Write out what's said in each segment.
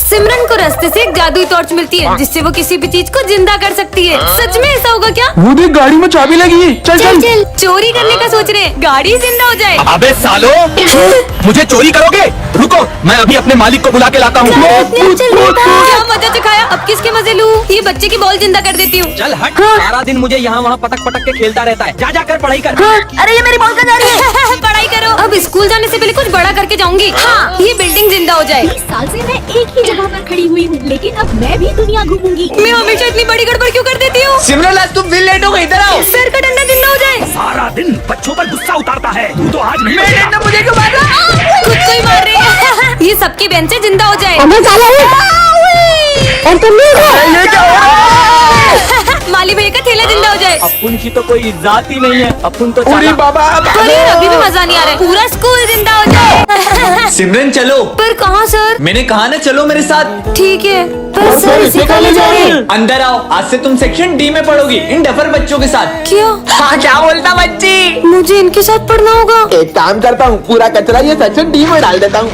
सिमरन को रास्ते से एक जादुई टॉर्च मिलती है जिससे वो किसी भी चीज को जिंदा कर सकती है। सच में ऐसा होगा क्या? वो देख गाड़ी में चाबी लगी है। चल चल चल चोरी करने का सोच रहे हैं, गाड़ी जिंदा हो जाए। अबे सालो, मुझे चोरी करोगे? रुको, मैं अभी अपने मालिक को बुला के लाता हूँ। क्या मजा चखाया, अब किसके मजे लूं? ये बच्चे की बॉल जिंदा कर देती हूँ। चल हट, सारा दिन मुझे यहाँ वहाँ पटक पटक के खेलता रहता है। जा कर पढ़ाई कर। अरे ये मेरी बॉल कहाँ जा रही है? पढ़ाई करो। अब स्कूल जाने से पहले कुछ बड़ा करके जाऊंगी। हाँ, ये बिल्डिंग जिंदा हो जाए। 20 साल से मैं एक ही जगह पर खड़ी हुई हूँ, लेकिन अब मैं भी दुनिया घूमूंगी। मैं हमेशा इतनी बड़ी गड़बड़ क्यों कर देती हूँ? सिमरन आज तुम फिर लेट हो गई, इधर आओ। सर का डंडा जिंदा हो जाए। सारा दिन बच्चों पर गुस्सा उतारता है, तू तो आज नहीं। मुझे क्यों मार रहा? खुद को ही मार रही है। ये सबकी बेंचें जिंदा हो जाए। ये क्या हो रहा है? माली भैया का ठेला जिंदा हो जाए। अपुन की तो कोई इज्जत ही नहीं है। अपुन तो अरे बाबा, अरे अभी भी मजा नहीं आ रहा है। पूरा स्कूल जिंदा हो जाए। सिमरन चलो। पर कहाँ सर? मैंने कहा ना चलो मेरे साथ। ठीक है, पर सर इसे कहाँ ले जा रहे हैं? अंदर आओ, आज से तुम सेक्शन डी में पढ़ोगी इन डफर बच्चों के साथ। क्या? हाँ, क्या बोलता बच्ची? मुझे इनके साथ पढ़ना होगा। एक काम करता हूँ, पूरा कचरा ये सेक्शन डी में डाल देता हूँ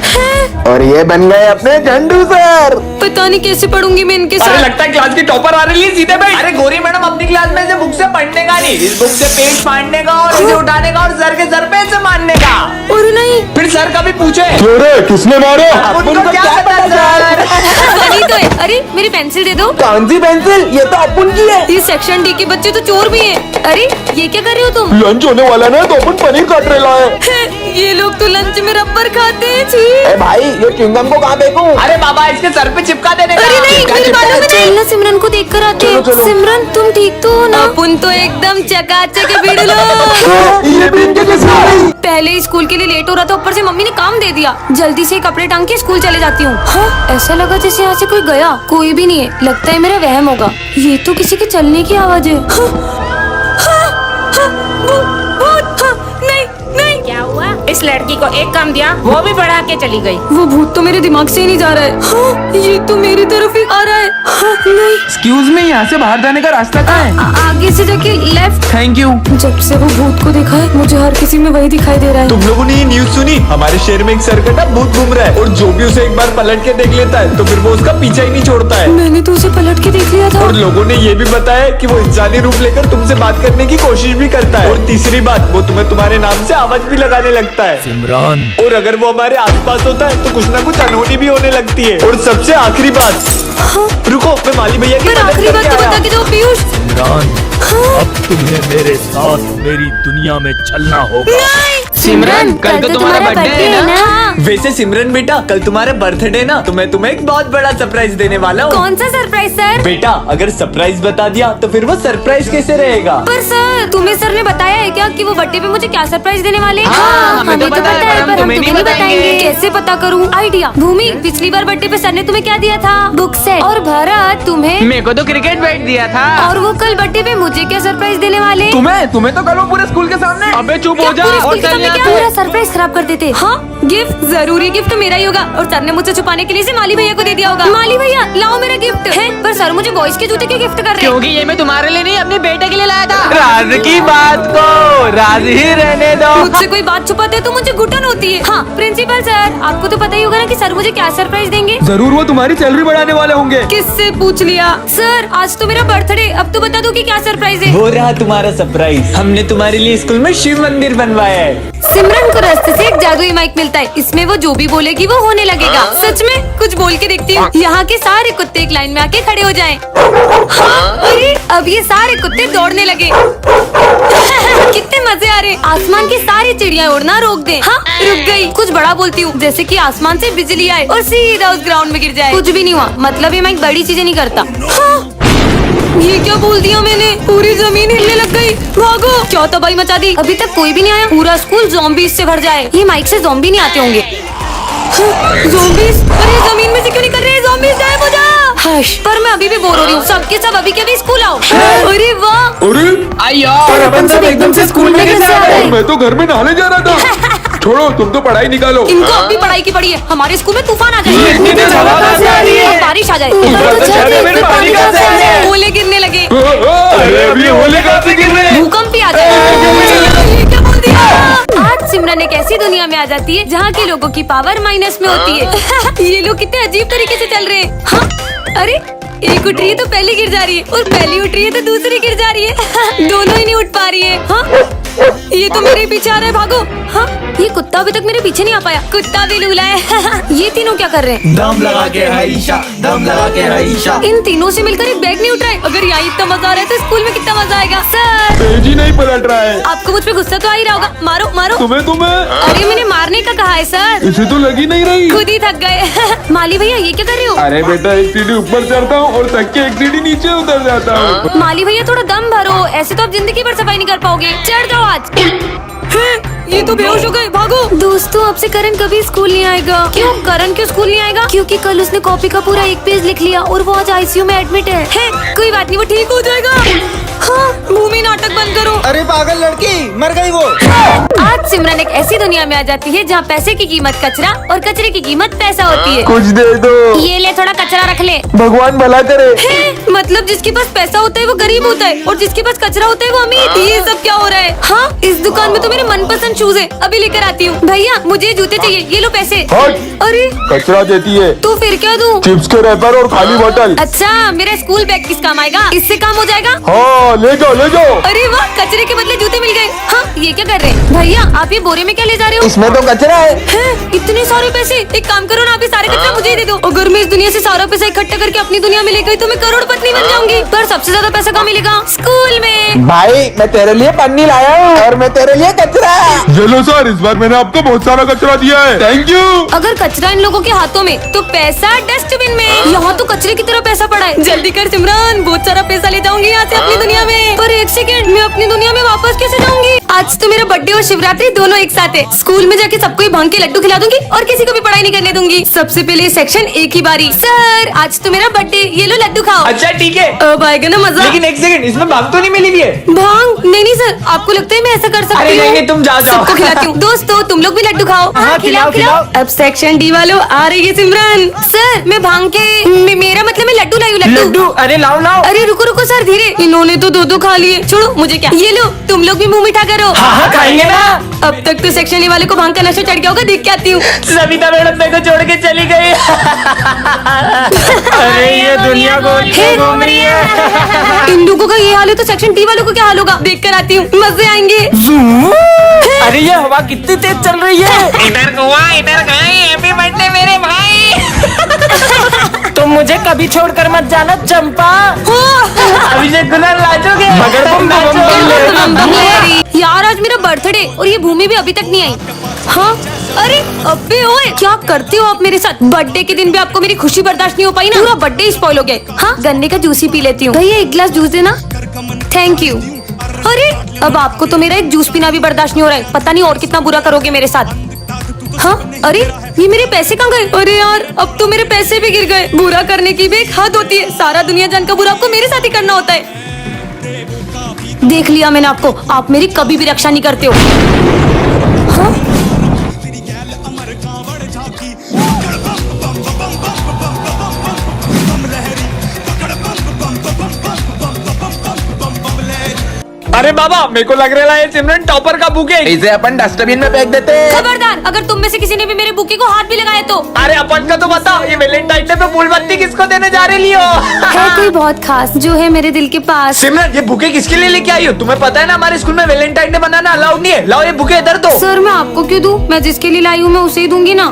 और ये बन गए अपने झंडू सर। पता नहीं कैसे पढ़ूंगी मैं इनके अरे साथ। लगता है क्लास की टॉपर आ रही है, सीधे बैठ। अरे गोरी मैडम अपनी क्लास में से बुक से पढ़ने का नहीं, इस बुक से पेज फाड़ने का और इसे उठाने का और सर के सर पे से मारने का। और नहीं, फिर सर कभी पूछे किसने मारा? उनको क्या पता सर? वही तो है। अरे मेरी पेंसिल दे दो। कौन सी पेंसिल? ये तो अपुन की है। ये सेक्शन डी के बच्चे तो चोर भी हैं। अरे ये क्या कर रहे हो तुम? लंच होने वाला ना, तो अपन पनीर काट रहे हैं। ये लोग तो लंच में रबर खाते हैं। छी। ए भाई, ये च्युइंगम को कहाँ फेंकूं? अरे बाबा, इसके सर पे चिपका देने का। अरे नहीं, मेरे बालों में नहीं। सिमरन को देख कर आते हैं। चलो, चलो। सिमरन तुम ठीक तो हो ना? अपन तो एकदम चकाचक बिड़लो। ये भी इनके जैसा है। पहले ही स्कूल के लिए लेट हो रहा था, ऊपर से मम्मी ने काम दे दिया। जल्दी से कपड़े टांग के स्कूल चले जाती हूँ। हाँ, ऐसा लगा जैसे यहाँ से कोई गया, कोई भी नहीं है। लगता है मेरा वहम होगा। ये तो किसी के चलने की आवाज है। हाँ, हाँ, हाँ, भूत, हाँ, नहीं नहीं। क्या हुआ? इस लड़की को एक काम दिया, वो भी बढ़ा के चली गई। वो भूत तो मेरे दिमाग से ही नहीं जा रहा है। हाँ, ये तो मेरी तरफ ही आ रहा है। हाँ, नहीं। एक्सक्यूज मी, यहाँ से बाहर जाने का रास्ता कहाँ है? आगे से जाके लेफ्ट। Thank you. जब से वो भूत को देखा है, मुझे हर किसी में वही दिखाई दे रहा है। तुम लोगों ने ये न्यूज सुनी? हमारे शहर में एक सरकटा भूत घूम रहा है और जो भी उसे एक बार पलट के देख लेता है तो फिर वो उसका पीछा ही नहीं छोड़ता है। मैंने तो उसे पलट के देख लिया था। और लोगों ने ये भी बताया कि वो इंसानी रूप लेकर तुमसे बात करने की कोशिश भी करता है। और तीसरी बात, वो तुम्हें तुम्हारे नाम से आवाज भी लगाने लगता है। सिमरन, और अगर वो हमारे आसपास होता है तो कुछ ना कुछ अनहोनी भी होने लगती है। और सबसे आखिरी बात, रुको, मैं माली भैया की पर मदद आखिरी बात करके तो आया। बता के जाओ पीयूष। सिमरन, अब तुम्हें मेरे साथ मेरी दुनिया में चलना होगा। सिमरन, कल तो तुम्हारा बर्थडे है ना? हाँ। वैसे सिमरन बेटा, कल तुम्हारा बर्थडे ना, तो मैं तुम्हें एक बहुत बड़ा सरप्राइज देने वाला हूँ। कौन सा सरप्राइज सर? बेटा, अगर सरप्राइज बता दिया तो फिर वो सरप्राइज कैसे रहेगा? पर सर, तुम्हें सर ने बताया है क्या कि वो बर्थडे पे मुझे क्या सरप्राइज देने वाले हैं? हाँ, हमें तो पता है, पर हम तुम्हें नहीं बताएंगे। कैसे पता करूँ? आइडिया। भूमि, पिछली बार बर्थडे पे सर ने तुम्हें क्या दिया था? Book set. और भरत, तुम्हें? मेरे को तो क्रिकेट बैट दिया था। और वो कल बर्थडे पे मुझे क्या सरप्राइज देने वाले? तुम्हें तो कल वो पूरे स्कूल के सामने। अबे चुप क्या पूरे स्कूल के सामने क्या पूरा सरप्राइज खराब कर देते? हाँ, गिफ्ट जरूरी, गिफ्ट मेरा ही होगा। और सर ने मुझे छुपाने के लिए इसे माली भैया को दे दिया होगा। माली भैया, लाओ मेरा गिफ्ट है। पर सर मुझे बॉयज के जूते क्यों गिफ्ट कर रहे हैं? क्योंकि ये मैं तुम्हारे लिए नहीं, अपने बेटे के लिए लाया था। राज की बात को राज ही रहने दो। मुझसे कोई बात छुपाते तो मुझे घुटन होती है। हाँ, प्रिंसिपल सर, आपको तो पता ही होगा ना कि सर मुझे क्या सरप्राइज देंगे। जरूर वो तुम्हारी सैलरी बढ़ाने वाले होंगे। किससे पूछ लिया? सर, आज तो मेरा बर्थडे, अब तो बता दो कि क्या सरप्राइज है। वो रहा तुम्हारा सरप्राइज। हमने तुम्हारे लिए स्कूल में शिव मंदिर बनवाया है। सिमरन को रास्ते से एक जादुई माइक मिलता है, इसमें वो जो भी बोलेगी वो होने लगेगा। सच में कुछ बोल के देखती हूँ। यहाँ के सारे कुत्ते एक लाइन में आके खड़े हो जाएं। हाँ, अरे अब ये सारे कुत्ते दौड़ने लगे। कितने मजे आ रहे। आसमान की सारी चिड़िया उड़ना रोक दे। हाँ, रुक गई। कुछ बड़ा बोलती हूँ, जैसे कि आसमान से बिजली आए और सीधा उस ग्राउंड में गिर जाए। कुछ भी नहीं हुआ, मतलब ये माइक बड़ी चीजें नहीं करता। हाँ, ये क्या बोल दिया मैंने? पूरी जमीन हिलने लग गई। भागो, क्या तबाही मचा दी। अभी तक कोई भी नहीं आया। पूरा स्कूल ज़ॉम्बीज़ से भर जाए। ये माइक से ज़ॉम्बी नहीं आते होंगे। ज़ॉम्बीज़, अरे जमीन में से क्यों निकल रहे हैं ज़ॉम्बीज़? गायब हो जा। हश, पर मैं अभी भी बोर हो रही हूँ। सबके सब अभी के अभी स्कूल आओ। अरे वाह, अरे और अपन सब एकदम से स्कूल में कैसे आ गए? मैं तो घर में नहाने जा रहा था। छोड़ो, तुम तो पढ़ाई निकालो। इनको अभी पढ़ाई की पड़ी है। हमारे स्कूल में तूफान आ जाए, इतनी तेज हवा कहाँ से आ रही है? और बारिश आ जाए, पानी कहाँ से आ रहा है? ओले गिरने लगे, अरे अभी होली कहाँ से गिर रहे हैं? भूकंप भी आ जाए। ये क्या बोल दिया? आज सिमरन सिमरन एक ऐसी दुनिया में आ जाती है जहाँ के लोगों की पावर माइनस में होती है। ये लोग कितने अजीब तरीके से चल रहे हैं। हाँ? अरे एक उठ रही है तो पहली गिर जा रही है और पहली उठ रही है तो दूसरी गिर जा रही है। दोनों ही नहीं उठ पा रही है। हाँ? ये तो मेरे पीछे आ रहा है, भागो। हाँ? ये कुत्ता अभी तक मेरे पीछे नहीं आ पाया। कुत्ता भी लूला है। ये तीनों क्या कर रहे हैं? दम लगा के है ईशा, दम लगा के है ईशा। इन तीनों से मिलकर एक बैग नहीं उठ रहा है। अगर यहाँ इतना मजा आ रहा है तो स्कूल में कितना मजा आएगा। सर पेज ही नहीं पलट रहा है। आपको मुझ पे गुस्सा तो आ ही रहा होगा। मारो मारो। तुम्हें अरे मैंने मारने का कहा है सर। इसे तो लगी नहीं रही। खुद ही थक गए। माली भैया ये क्या कर रहे हो? अरे बेटा एक सीढ़ी ऊपर चढ़ता हूँ और थक के एक सीढ़ी नीचे उतर जाता हूँ। माली भैया थोड़ा दम भरो, ऐसे तो आप जिंदगी भर सफाई नहीं कर पाओगे। चढ़ जाओ आज। ये तो बेहोश हो गए, भागो। दोस्तों अब से करण कभी स्कूल नहीं आएगा। क्यों? करण क्यों स्कूल नहीं आएगा? क्योंकि कल उसने कॉपी का पूरा 1 पेज लिख लिया और वो आज आईसीयू में एडमिट है। कोई बात नहीं, वो ठीक हो जाएगा। हाँ, भूमि नाटक बंद करो। अरे पागल लड़की, मर गई वो। आज सिमरन एक ऐसी दुनिया में आ जाती है जहाँ पैसे की कीमत कचरा और कचरे की कीमत पैसा होती है। कुछ दे दो। ये ले, थोड़ा कचरा रख ले। भगवान भला करे। मतलब जिसके पास पैसा होता है वो गरीब होता है और जिसके पास कचरा होता है वो अमीर। ये सब क्या हो रहा है? हाँ, इस दुकान में तो मेरे मनपसंद शूज है, अभी लेकर आती हूँ। भैया मुझे जूते चाहिए, ये लो पैसे। हट। अरे कचरा देती है तो फिर क्या दूँ? चिप्स के रैपर और खाली बोतल। अच्छा, मेरा स्कूल बैग किस काम आएगा? इससे काम हो जाएगा। हाँ ले जाओ ले जाओ। अरे वाह, कचरे के बदले जूते मिल गए। हाँ, ये क्या कर रहे हैं? भैया आप ये बोरे में क्या ले जा रहे हो? इसमें तो कचरा है। इतने सारे पैसे। एक काम करो ना, आप ये सारे कचरा मुझे ही दे दो। अगर मैं इस दुनिया से सारा पैसा इकट्ठा करके अपनी दुनिया में ले गई तो मैं करोड़पति बन जाऊंगी। पर सबसे ज्यादा पैसा कहाँ मिलेगा? स्कूल में। भाई मैं तेरे लिए पन्नी लाया हूँ और मैं तेरे लिए कचरा। चलो सर, इस बार मैंने आपको बहुत सारा कचरा दिया है। Thank you. अगर कचरा इन लोगों के हाथों में तो पैसा डस्टबिन में। यहाँ तो कचरे की तरह पैसा पड़ा है। जल्दी कर सिमरन, बहुत सारा पैसा ले जाऊंगी यहाँ से अपनी दुनिया में। पर एक सेकंड, मैं अपनी दुनिया में वापस कैसे जाऊंगी? आज तो मेरा बर्थडे और शिवरात्रि दोनों एक साथ है। स्कूल में जाके सबको ही भांग के लड्डू खिला दूंगी और किसी को भी पढ़ाई नहीं करने दूंगी। सबसे पहले सेक्शन एक ही बारी। सर आज तो मेरा बर्थडे, ये लो लड्डू खाओ। अच्छा ठीक है, अब आएगा ना मजा। लेकिन एक सेकंड, इसमें भांग तो नहीं मिली हुई है। भांग? नहीं नहीं सर, आपको लगता है मैं ऐसा कर सकती अरे हूँ? नहीं, तुम जाओ। सबको खिलाती हूँ। दोस्तों तुम लोग भी लड्डू खाओ। हाँ खिलाओ खिलाओ। अब सेक्शन डी वालों आ रही है सिमरन। सर मैं भांग के मेरा मतलब मैं लड्डू लाई हूँ। लड्डू? अरे लाओ लाओ। अरे रुको रुको सर, धीरे। इन्होंने तो दो खा लिए, छोड़ो मुझे क्या। ये लो, तुम लोग भी मुंह मीठा करो। हाँ खाएंगे ना। अब तक तो सेक्शन ए वाले को भांग का नशा चढ़ गया होगा, देख के आती हूँ। सविता मैडम मेरे को छोड़ के चली गई। अरे ये दुनिया घूम रही है। इन लोगों का ये हाल है तो सेक्शन डी वालों को क्या हाल होगा? देख कर आती हूँ, मजे आएंगे। अरे ये हवा कितनी तेज चल रही है। इधर कुआं इधर गाय, हैप्पी बर्थडे मेरे भाई। तुम मुझे कभी छोड़कर मत जाना चंपा। अभिषेक गुलाल नाचोगे? मगर यार आज मेरा बर्थडे और ये भूमि भी अभी तक नहीं आई। हाँ अरे अबे ओए, क्या करते हो आप मेरे साथ? बर्थडे के दिन भी आपको मेरी खुशी बर्दाश्त नहीं हो पाई ना? पूरा बर्थडे स्पॉइल हो गया। हाँ गन्ने का जूस ही पी लेती हूँ। भैया एक गिलास जूस देना। Thank you. अरे अब आपको तो मेरा एक जूस पीना भी बर्दाश्त नहीं हो रहा है। पता नहीं और कितना बुरा करोगे मेरे साथ। हाँ अरे ये मेरे पैसे कहाँ गए? अरे यार अब तो मेरे पैसे भी गिर गए। बुरा करने की भी एक हद होती है। सारा दुनिया जान का बुरा आपको मेरे साथ ही करना होता है। देख लिया मैंने आपको, आप मेरी कभी भी रक्षा नहीं करते हो। हाँ? अरे बाबा मेरे को लग रहा है सिमरन टॉपर का बुके। इसे अपन डस्टबिन में फेंक देते हैं। खबरदार, अगर तुम में से किसी ने भी मेरे बुके को हाथ भी लगाया तो। अरे अपन का तो बताओ, ये वैलेंटाइन डे पे फूल बत्ती किसको देने जा रही हो? है कोई बहुत खास जो है मेरे दिल के पास। सिमरन ये बुके किसके लिए लेके आई हो? तुम्हें पता है ना हमारे स्कूल में वैलेंटाइन डे बनाना अलाउड नहीं है। लाओ ये बुके इधर दो। सर मैं आपको क्यों दूं? मैं जिसके लिए लाई हूँ मैं उसे ही दूंगी ना।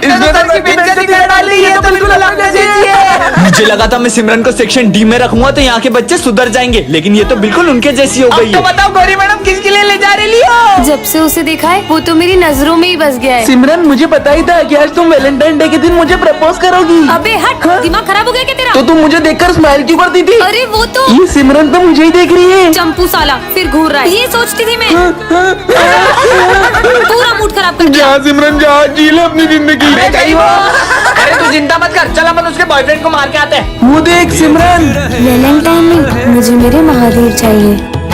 मुझे लगा था मैं सिमरन को सेक्शन डी में रखूंगा तो यहाँ के बच्चे सुधर जाएंगे, लेकिन ये तो बिल्कुल उनके जैसी हो गई तो है। बताओ गौरी मैडम किसके लिए ले जा रही हो? जब से उसे देखा है वो तो मेरी नजरों में ही बस गया है। सिमरन मुझे पता ही था कि आज तुम वैलेंटाइन डे के दिन मुझे प्रपोज करोगी। अबे हट, दिमाग खराब हो गया क्या तेरा? तो तुम मुझे देखकर स्माइल क्यों करती थी? अरे वो तो ये सिमरन तो मुझे ही देख रही है। चंपू साला फिर घूर रहा है। ये सोचती थी मैं। पूरा मूड खराब कर दिया। जा सिमरन जा, जी ले अपनी जिंदगी। अरे तू चिंता मत कर, चल अपन उसके बॉयफ्रेंड को मार के आते हैं। वो देख सिमरन। वैलेंटाइन में मुझे मेरे महादेव चाहिए।